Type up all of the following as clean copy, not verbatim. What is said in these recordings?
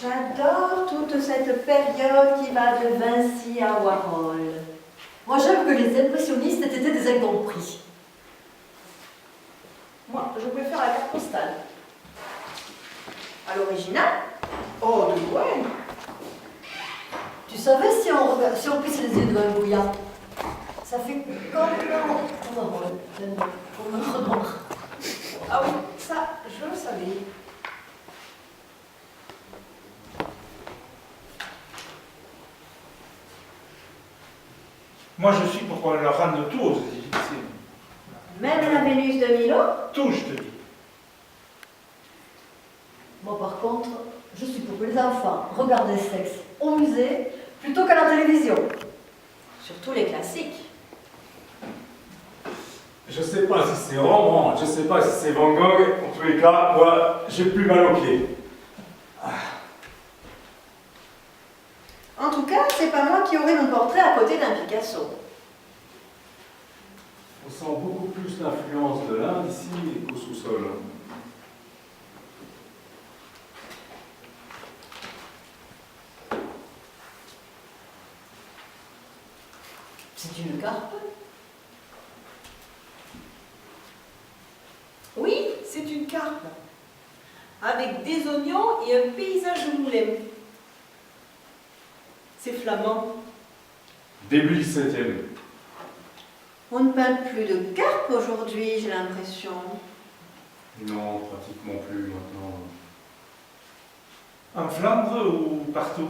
J'adore toute cette période qui va de Vinci à Warhol. Moi, j'aime que les impressionnistes étaient des incompris. Moi, je préfère la carte postale. À l'original? Oh, de loin. Tu savais si on plisse les yeux devant un bouillard, ça fait comme un remords. Ah oui, ça, je le savais. Moi, je suis pour qu'on leur rende tout aux Égyptiens. Même la Vénus de Milo? Tout, je te dis. Moi, par contre, je suis pour que les enfants regardent le sexe au musée plutôt qu'à la télévision. Surtout les classiques. Je sais pas si c'est Rembrandt, je sais pas si c'est Van Gogh, en tous les cas, moi, j'ai plus mal aux pieds. En tout cas, c'est pas moi qui aurai mon portrait à côté d'un Picasso. On sent beaucoup plus l'influence de l'Inde ici qu'au sous-sol. C'est une carpe. Oui, c'est une carpe. Avec des oignons et un paysage de moulin. C'est flamand. Début 17e. On ne peint plus de carpe aujourd'hui, j'ai l'impression. Non, pratiquement plus maintenant. En Flandre ou partout?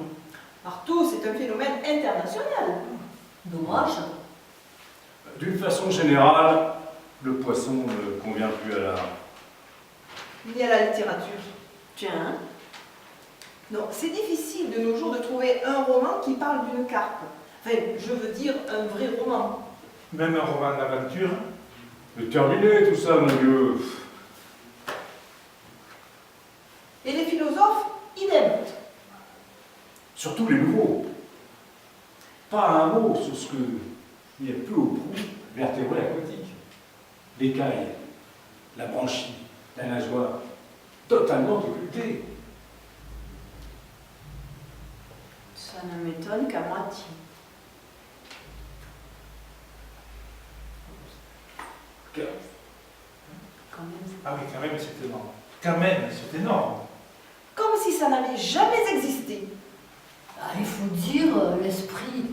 Partout, c'est un phénomène international. Dommage. D'une façon générale, le poisson ne convient plus à l'art. Ni à la littérature. Tiens, Non, c'est difficile de nos jours de trouver un roman qui parle d'une carpe. Enfin, je veux dire un vrai roman. Même un roman d'aventure? C'est terminé tout ça, mon Dieu. Et les philosophes, idem. Surtout les nouveaux. Pas un mot sur ce que il y a peu ou prou vertébrés aquatiques. L'écaille, la branchie, la nageoire, totalement occultée. ça ne m'étonne qu'à moitié. Quand même. Ah oui, quand même, c'est énorme. Quand même, c'est énorme. Comme si ça n'avait jamais existé. Ah, il faut dire l'esprit.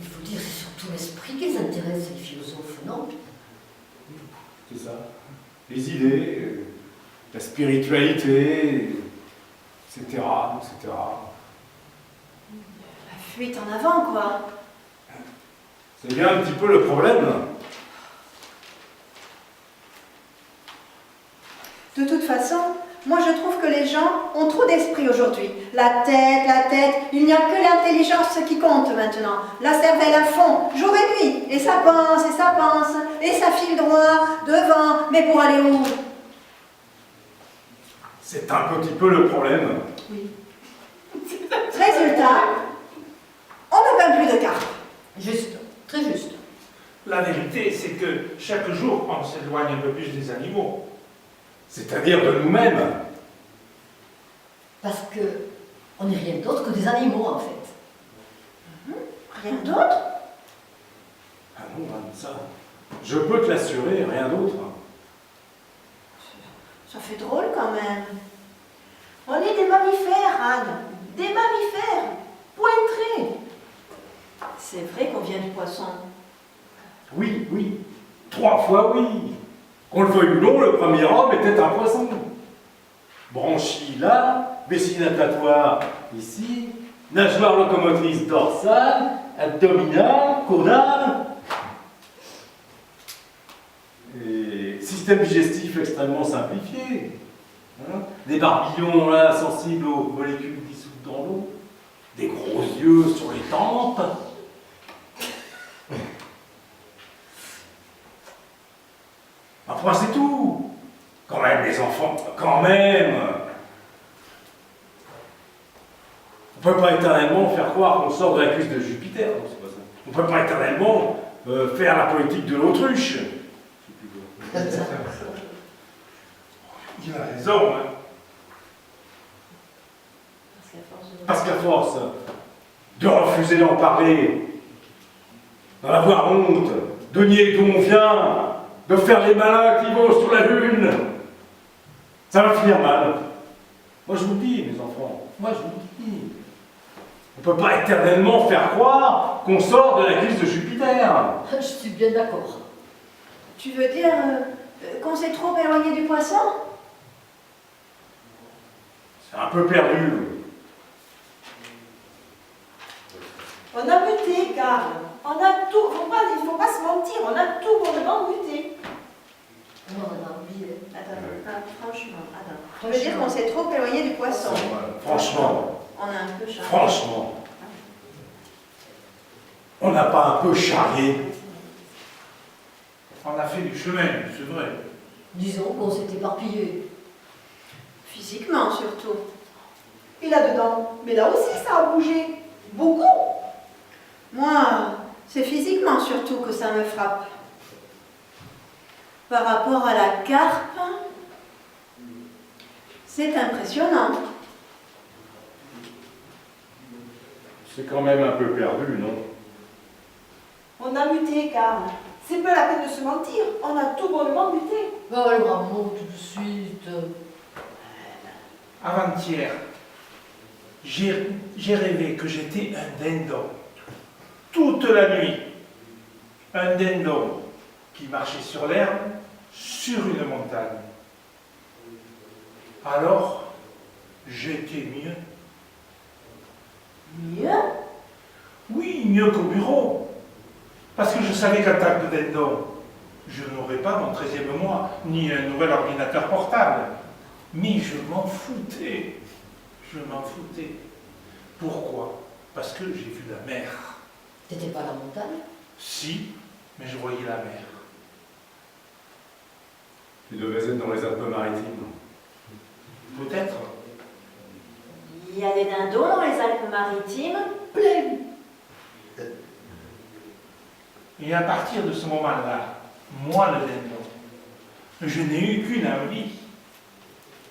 Il faut dire c'est surtout l'esprit qui les intéresse, les philosophes, non? C'est ça. Les idées, la spiritualité, etc., etc. La fuite en avant, quoi. C'est bien un petit peu le problème. De toute façon, moi je trouve que les gens ont trop d'esprit aujourd'hui. La tête, il n'y a que l'intelligence qui compte maintenant. La cervelle à fond, jour et nuit. Et ça pense, et ça file droit, devant, mais pour aller où? C'est un petit peu le problème. Oui. Résultat, on ne peint plus de cartes. Juste, très juste. La vérité, c'est que chaque jour, on s'éloigne un peu plus des animaux. C'est-à-dire de nous-mêmes. Parce que on n'est rien d'autre que des animaux, en fait. Rien d'autre? Ah non, Anne, ça, je peux te l'assurer, rien d'autre. Ça fait drôle quand même. On est des mammifères, Anne. Des mammifères. Pointrés. C'est vrai qu'on vient du poisson. Oui, oui, 3 fois oui. Qu'on le veuille ou non, le premier homme était un poisson. Branchie là, vessie natatoire ici, nageoire locomotrice dorsale, abdominale, caudale. Et système digestif extrêmement simplifié. Hein, des barbillons là, sensibles aux molécules dissoutes dans l'eau. Des gros yeux sur les tempes. Enfin, c'est tout. Quand même, les enfants, quand même. On peut pas éternellement faire croire qu'on sort de la cuisse de Jupiter. Non, c'est pas ça. On peut pas éternellement faire la politique de l'autruche. Il a raison, hein. Parce qu'à force de... Parce qu'à force de refuser d'en parler, d'en avoir honte, de nier d'où on vient, de faire les malins qui vont sur la lune, ça va finir mal. Moi je vous le dis, mes enfants, moi je vous le dis. On ne peut pas éternellement faire croire qu'on sort de la crise de Jupiter. Je suis bien d'accord. Tu veux dire qu'on s'est trop éloigné du poisson? C'est un peu perdu. On a buté, Karl. On a tout. Il ne faut pas se mentir, on a tout bonnement buté. Non, on a oublié. Attends, franchement, attends. Tu veux dire qu'on s'est trop éloigné du poisson? Franchement, On a un peu changé. franchement, on n'a pas un peu charrié. On a fait du chemin, c'est vrai. Disons qu'on s'est éparpillé. Physiquement surtout. Et là-dedans, mais là aussi ça a bougé. Beaucoup. Moi, c'est physiquement surtout que ça me frappe. Par rapport à la carpe, c'est impressionnant. C'est quand même un peu perdu, non? On a muté, Karl. C'est pas la peine de se mentir. On a tout bonnement muté. Bah alors, un mot tout de suite. Avant-hier, j'ai rêvé que j'étais un dindon. Toute la nuit. Un dindon qui marchait sur l'herbe, sur une montagne. Alors, j'étais mieux. Mieux? Oui, mieux qu'au bureau. Parce que je savais qu'en tant que dindon, je n'aurais pas mon 13e mois, ni un nouvel ordinateur portable. Mais je m'en foutais. Je m'en foutais. Pourquoi? Parce que j'ai vu la mer. T'étais pas à la montagne? Si, mais je voyais la mer. Tu devais être dans les Alpes-Maritimes. Peut-être. Il y a des dindons dans les Alpes-Maritimes, pleines. Et à partir de ce moment-là, moi le dindon, je n'ai eu qu'une envie.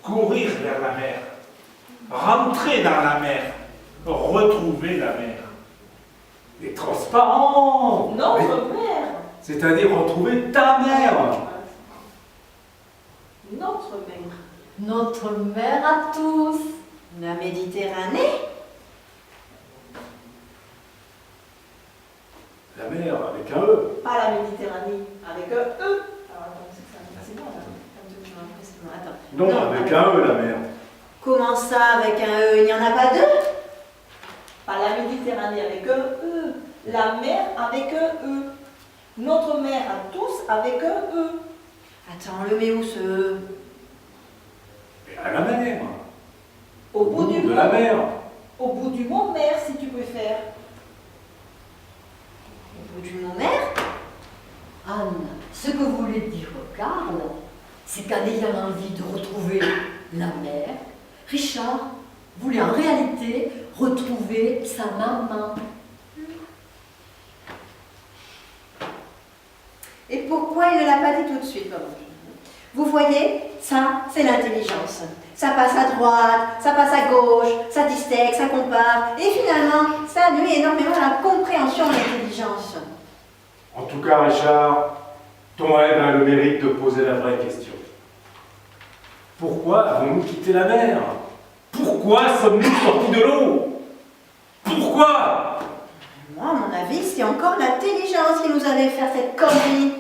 Courir vers la mer. Rentrer dans la mer. Retrouver la mer. Et transparent! Notre mère. C'est-à-dire retrouver ta mère! Notre mère. Notre mère à tous. La Méditerranée? La mer avec un E. Pas la Méditerranée. Avec un E. Alors attends, c'est bon là. Attends. Non, avec un E, la mer. Comment ça, avec un E? Il n'y en a pas deux? Pas la Méditerranée avec un E. La mer avec un E. Notre mère à tous avec un E. Attends, on le met où ce E? Et à la mer. Au bout du de mot. la mer. Au bout du mot mer, si tu préfères. Au bout du mot mer? Anne, ce que voulait dire Karl, c'est qu'en ayant envie de retrouver la mer, Richard voulait en réalité retrouver sa maman. Et pourquoi il ne l'a pas dit tout de suite? Vous voyez, ça, c'est l'intelligence. Ça passe à droite, ça passe à gauche, ça distingue, ça compare, et finalement, ça nuit énormément à la compréhension de l'intelligence. En tout cas, Richard, ton rêve a le mérite de poser la vraie question. Pourquoi avons-nous quitté la mer? Pourquoi sommes-nous sortis de l'eau? Pourquoi? Moi, à mon avis, c'est encore l'intelligence qui nous avait fait cette connerie.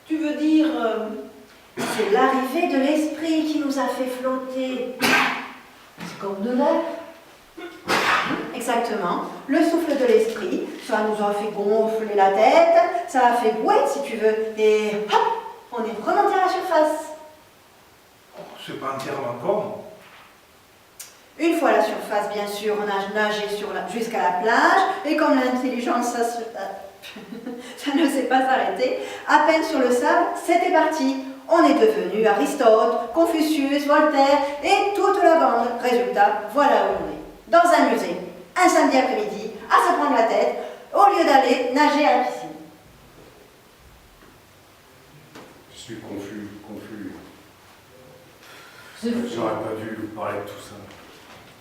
Tu veux dire... C'est l'arrivée de l'esprit qui nous a fait flotter. C'est comme de l'air. Exactement. Le souffle de l'esprit, ça nous a fait gonfler la tête, ça a fait bouer, si tu veux, et hop, on est remonté à la surface. Oh, c'est pas entièrement con. Une fois à la surface, bien sûr, on a nagé jusqu'à la plage, et comme l'intelligence, ça ne s'est pas arrêté, à peine sur le sable, c'était parti. On est devenu Aristote, Confucius, Voltaire et toute la bande. Résultat, voilà où on est. Dans un musée, un samedi après-midi, à se prendre la tête, au lieu d'aller nager à la piscine. suis confus, confus. C'est fait, J'aurais pas dû vous parler de tout ça.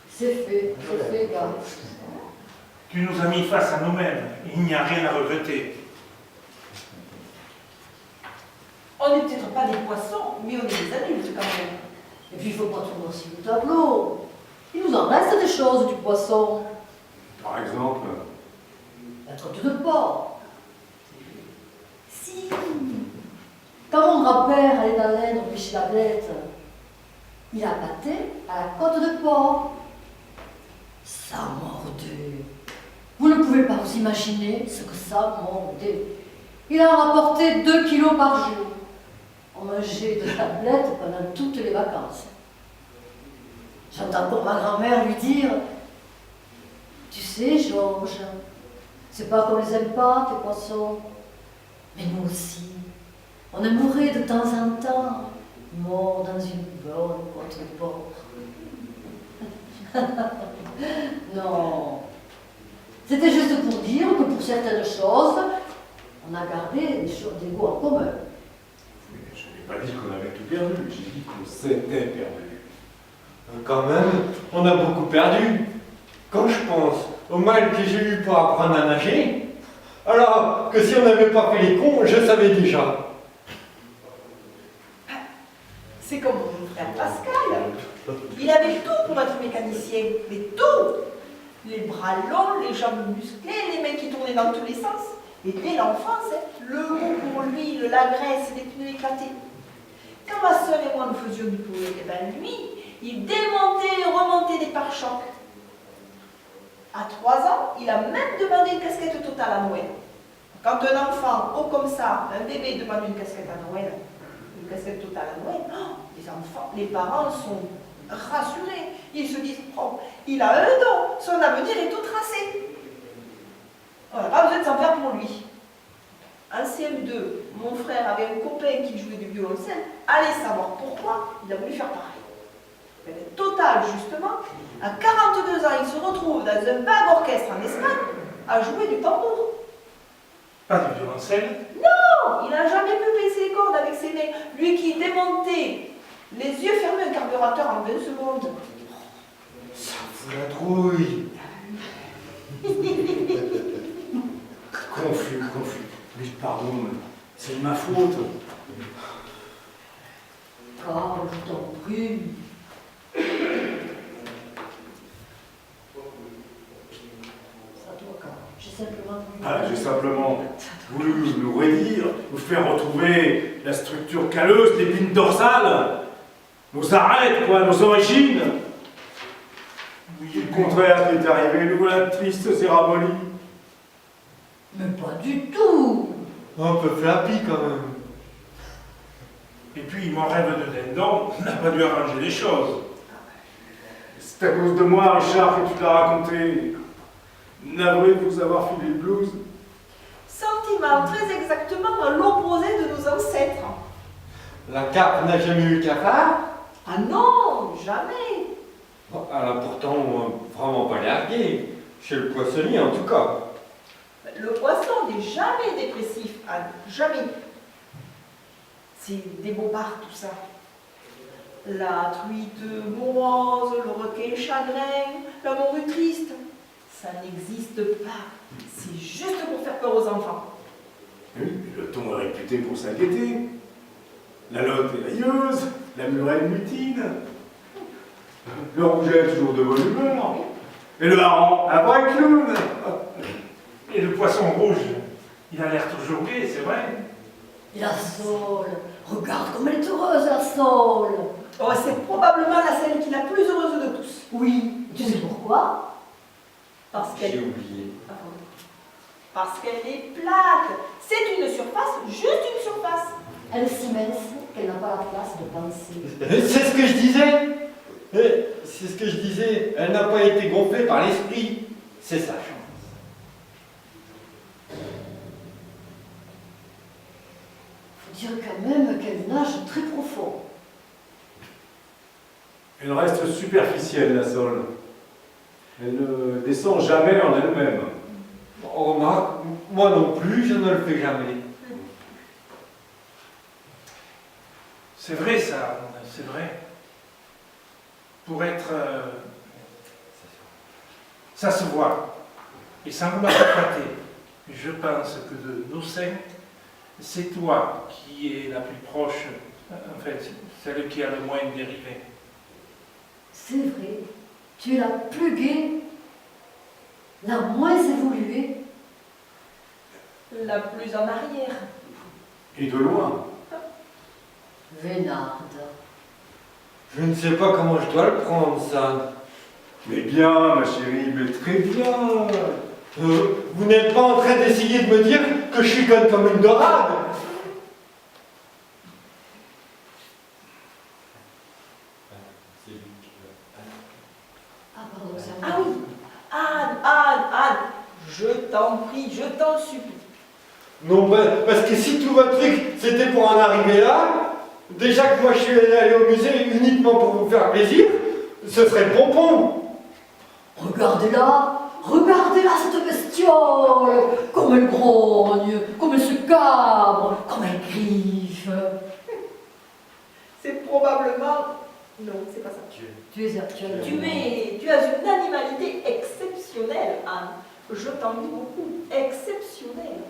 c'est fait, gars. Tu nous as mis face à nous-mêmes. Il n'y a rien à regretter. On n'est peut-être pas des poissons, mais on est des adultes quand même. Et puis il faut pas tout noircir le tableau. Il nous en reste des choses du poisson. Par exemple, La côte de porc. Si. Quand mon grand-père allait dans l'Inde pêcher la blette, il a batté à la côte de porc. Ça mordait. Vous ne pouvez pas vous imaginer ce que ça mordait. Il a rapporté 2 kilos par jour. On mangeait de la blette pendant toutes les vacances. J'entends encore ma grand-mère lui dire « Tu sais, Georges, c'est pas qu'on les aime pas, tes poissons, mais nous aussi. On aimerait de temps en temps mort dans une bonne côte de porc. » Non. C'était juste pour dire que pour certaines choses, on a gardé des goûts en commun. je n'ai pas dit qu'on avait tout perdu, j'ai dit qu'on s'était perdu. Quand même, on a beaucoup perdu. Quand je pense au mal que j'ai eu pour apprendre à nager, alors que si on n'avait pas fait les cons, je savais déjà. C'est comme mon frère Pascal. Il avait tout pour être mécanicien, mais tout. Les bras longs, les jambes musclées, les mains qui tournaient dans tous les sens. Et dès l'enfance, le goût pour l'huile, la graisse, les pneus éclatés. Quand ma soeur et moi nous faisions du poulet, et ben lui, il démontait et remontait des pare-chocs. À 3 ans, il a même demandé une casquette totale à Noël. Quand un enfant, haut comme ça, un bébé demande une casquette à Noël, une casquette totale à Noël, oh, les enfants, les parents sont rassurés. Ils se disent, oh, il a un don, son avenir est tout tracé. On n'a pas besoin de s'en faire pour lui. En CM2, mon frère avait un copain qui jouait du violoncelle. Allez savoir pourquoi, il a voulu faire pareil. Mais total, justement, à 42 ans, il se retrouve dans un vague orchestre en Espagne à jouer du tambour. Pas de violoncelle. Non, il n'a jamais pu baisser les cordes avec ses mains. Lui qui démontait les yeux fermés un carburateur en 20 secondes. Ça fout la trouille. Confus, confus. Mais pardon, c'est de ma faute. Carl, je t'en prie. C'est à toi, Carl. J'ai simplement voulu... Ah, j'ai simplement voulu nous redire, nous faire retrouver la structure calleuse, l'épine dorsale, nos arêtes, quoi, nos origines. Oui, Le contraire qui est arrivé, nous voilà triste céramonie. Mais pas du tout. Un peu flappy quand même. Et puis, mon rêve de dindon n'a pas dû arranger les choses. C'est à cause de moi, Richard, que tu l'as raconté. Navré de vous avoir filé le blues. Sentiment très exactement à l'opposé de nos ancêtres. La carpe n'a jamais eu cafard. Ah non, jamais. Bon, elle a pourtant vraiment pas largué. Chez le poissonnier en tout cas. Le poisson n'est jamais dépressif, ah, jamais. C'est des bobards tout ça. La truite morose, le requin chagrin, la morue triste, ça n'existe pas. C'est juste pour faire peur aux enfants. Oui, le thon est réputé pour sa gaieté. La lotte est railleuse, la murène mutine. Le rouget est toujours de bonne humeur. Et le hareng, un vrai clown. Et le poisson rouge, il a l'air toujours gai, c'est vrai. Et la Saule, regarde comme elle est heureuse, la Saule. Oh, c'est probablement la scène qui est la plus heureuse de tous. Oui, tu sais pourquoi? Parce J'ai qu'elle oublié. parce qu'elle est plate. C'est une surface, juste une surface. Elle est si mince qu'elle n'a pas la place de penser. C'est ce que je disais. C'est ce que je disais. Elle n'a pas été gonflée par l'esprit. C'est sa chance. Faut dire quand même qu'elle nage très profond. Elle reste superficielle, la sole. Elle ne descend jamais en elle-même. Remarque, moi non plus, je ne le fais jamais. C'est vrai ça, c'est vrai. Pour être... ça se voit. Et sans vouloir te flatter, je pense que de nos cinq, c'est toi qui es la plus proche, en fait, celle qui a le moins dérivé. C'est vrai, tu es la plus gaie, la moins évoluée. La plus en arrière. Et de loin. Vénarde. Je ne sais pas comment je dois le prendre, ça. Mais bien, ma chérie, mais très bien. Vous n'êtes pas en train d'essayer de me dire que je suis conne comme une dorade? Ah, pardon, c'est Ah oui, Anne, je t'en prie, je t'en supplie. Non, parce que si tout votre truc, c'était pour en arriver là, déjà que moi je suis allé au musée uniquement pour vous faire plaisir, ce serait le pompon. Regardez-la, regardez-la cette bestiole, comme elle grogne, comme elle se cabre, comme elle griffe. C'est probablement... Non, c'est pas ça. Tu es Tu as une animalité exceptionnelle, Anne. Je t'en dis beaucoup. Exceptionnelle.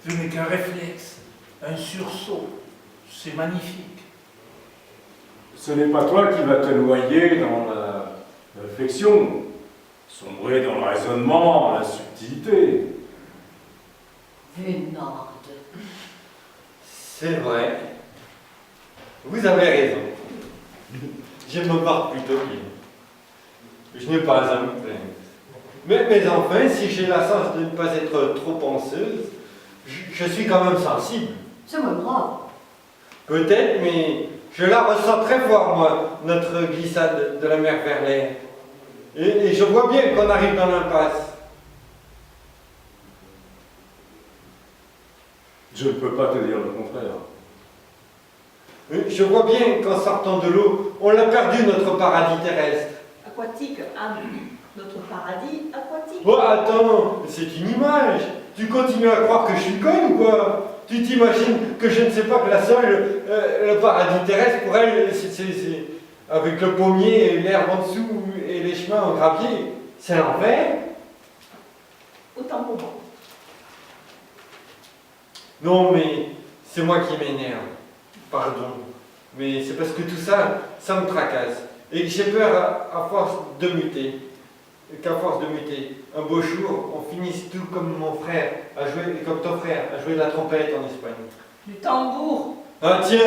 Ce n'est qu'un réflexe, un sursaut. C'est magnifique. Ce n'est pas toi qui vas te noyer dans la réflexion, sombrer dans le raisonnement, la subtilité. Vénarde. C'est vrai. Vous avez raison. Je me porte plutôt bien. Je n'ai pas à me plaindre. Mais enfin, si j'ai la chance de ne pas être trop penseuse, je suis quand même sensible. C'est moins grave. Peut-être, mais je la ressens très fort, moi, notre glissade de la mer vers l'air. Et je vois bien qu'on arrive dans l'impasse. Je ne peux pas te dire le contraire. Je vois bien qu'en sortant de l'eau, on a perdu notre paradis terrestre. Aquatique, Anne. Notre paradis aquatique. Oh, attends, c'est une image. Tu continues à croire que je suis conne ou quoi? Tu t'imagines que je ne sais pas que la seule, le paradis terrestre, pour elle, c'est avec le pommier et l'herbe en dessous et les chemins en gravier. C'est l'enfer? Autant pour moi. Non, mais c'est moi qui m'énerve. Pardon. Mais c'est parce que tout ça, ça me tracasse. Et que j'ai peur à force de muter. Qu'à force de muter, un beau jour, on finisse tout comme mon frère a joué, comme ton frère a joué de la trompette en Espagne. Du tambour. Ah tiens,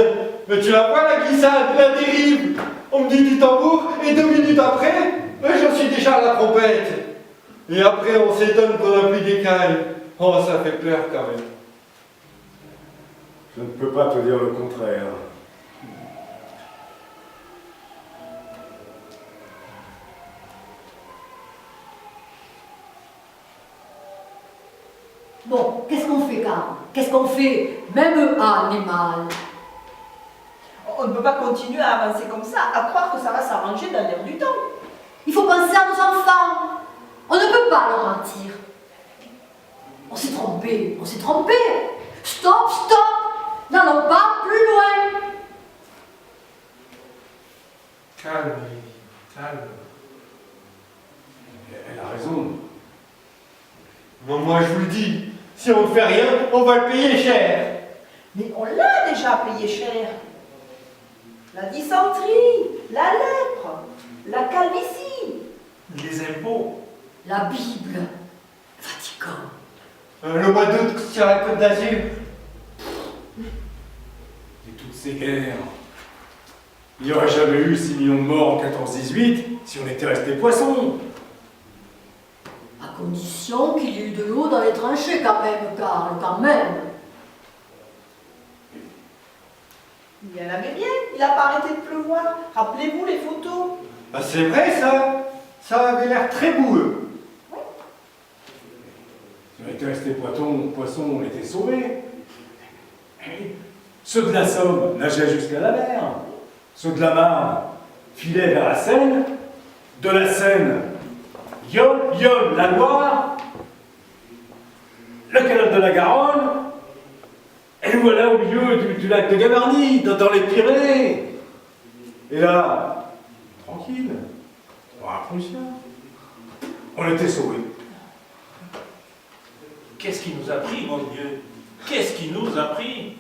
mais tu la vois la glissade, la dérive. On me dit du tambour et 2 minutes après, j'en suis déjà à la trompette. Et après, on s'étonne qu'on n'a plus d'écailles. Oh, ça fait peur quand même. Je ne peux pas te dire le contraire. Bon, qu'est-ce qu'on fait, Karl? Qu'est-ce qu'on fait? Même Anne est mal. On ne peut pas continuer à avancer comme ça, à croire que ça va s'arranger dans l'air du temps. Il faut penser à nos enfants. On ne peut pas leur mentir. On s'est trompé, on s'est trompé. Stop, stop. N'allons pas plus loin. Calme, Lily, calme. Elle a raison. Non, moi je vous le dis, si on ne fait rien, on va le payer cher. Mais on l'a déjà payé cher. La dysenterie, la lèpre, la calvitie. Les impôts. La Bible, Vatican. Le mois d'août sur la Côte d'Azur. Et toutes ces guerres. Il n'y aurait jamais eu 6 millions de morts en 14-18 si on était resté poissons. À condition qu'il y ait eu de l'eau dans les tranchées quand même, Karl, quand même. Il y en avait bien, il n'a pas arrêté de pleuvoir. Rappelez-vous les photos. Ah, c'est vrai ça. Ça avait l'air très boueux. Si on était resté poissons, on était sauvés. Ceux de la Somme nageaient jusqu'à la mer. Ceux de la Marne filaient vers la Seine. De la Seine, Yonne, la Loire. le canal de la Garonne, et voilà au milieu du lac de Gavarnie, dans les Pyrénées. Et là, tranquille, pas un Prussien. On était sauvés. Qu'est-ce qui nous a pris, mon Dieu? Qu'est-ce qui nous a pris?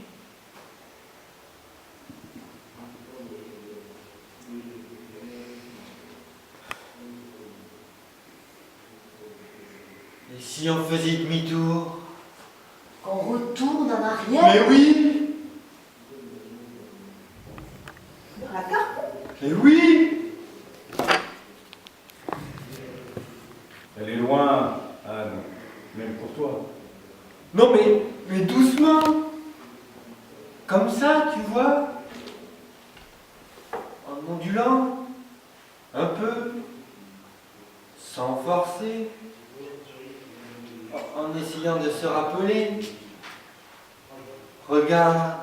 Et si on faisait demi-tour? Qu'on retourne en arrière. Mais oui! Dans la carte. Mais oui! Elle est loin, Anne, même pour toi. Non mais doucement! Comme ça, tu vois? En ondulant, un peu, sans forcer, en essayant de se rappeler. Regarde,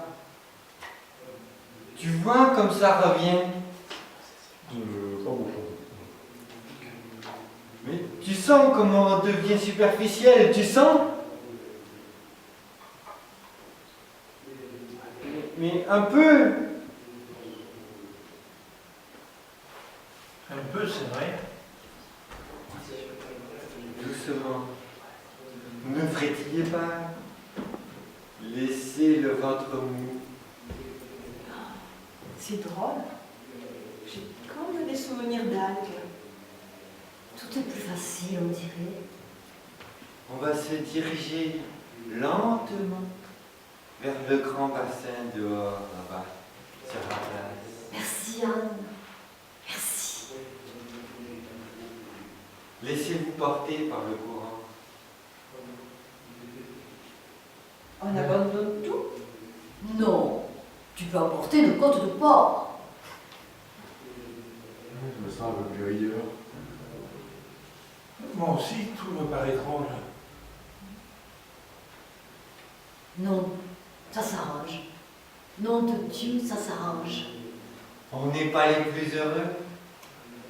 tu vois comme ça revient. Pas beaucoup. Mais tu sens comment on devient superficiel, tu sens? Mais un peu. Un peu, c'est vrai. Doucement. Ne frétillez pas. Laissez le ventre mou. C'est drôle. J'ai comme des souvenirs d'algues. Tout est plus facile, on dirait. On va se diriger lentement vers le grand bassin dehors, là-bas, sur la place. Merci, Anne. Merci. Laissez-vous porter par le courant. On abandonne tout. Non, tu peux emporter une côte de porc. Je me sens un peu plus ailleurs. Moi aussi, tout me paraît drôle. Non, ça s'arrange. Nom de Dieu, ça s'arrange. On n'est pas les plus heureux.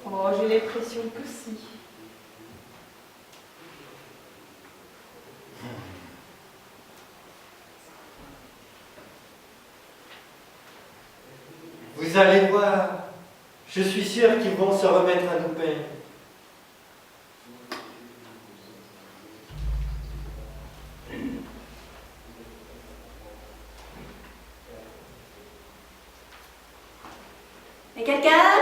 Oh, j'ai l'impression que si. Vous allez voir, je suis sûr qu'ils vont se remettre à nous peindre. Et quelqu'un?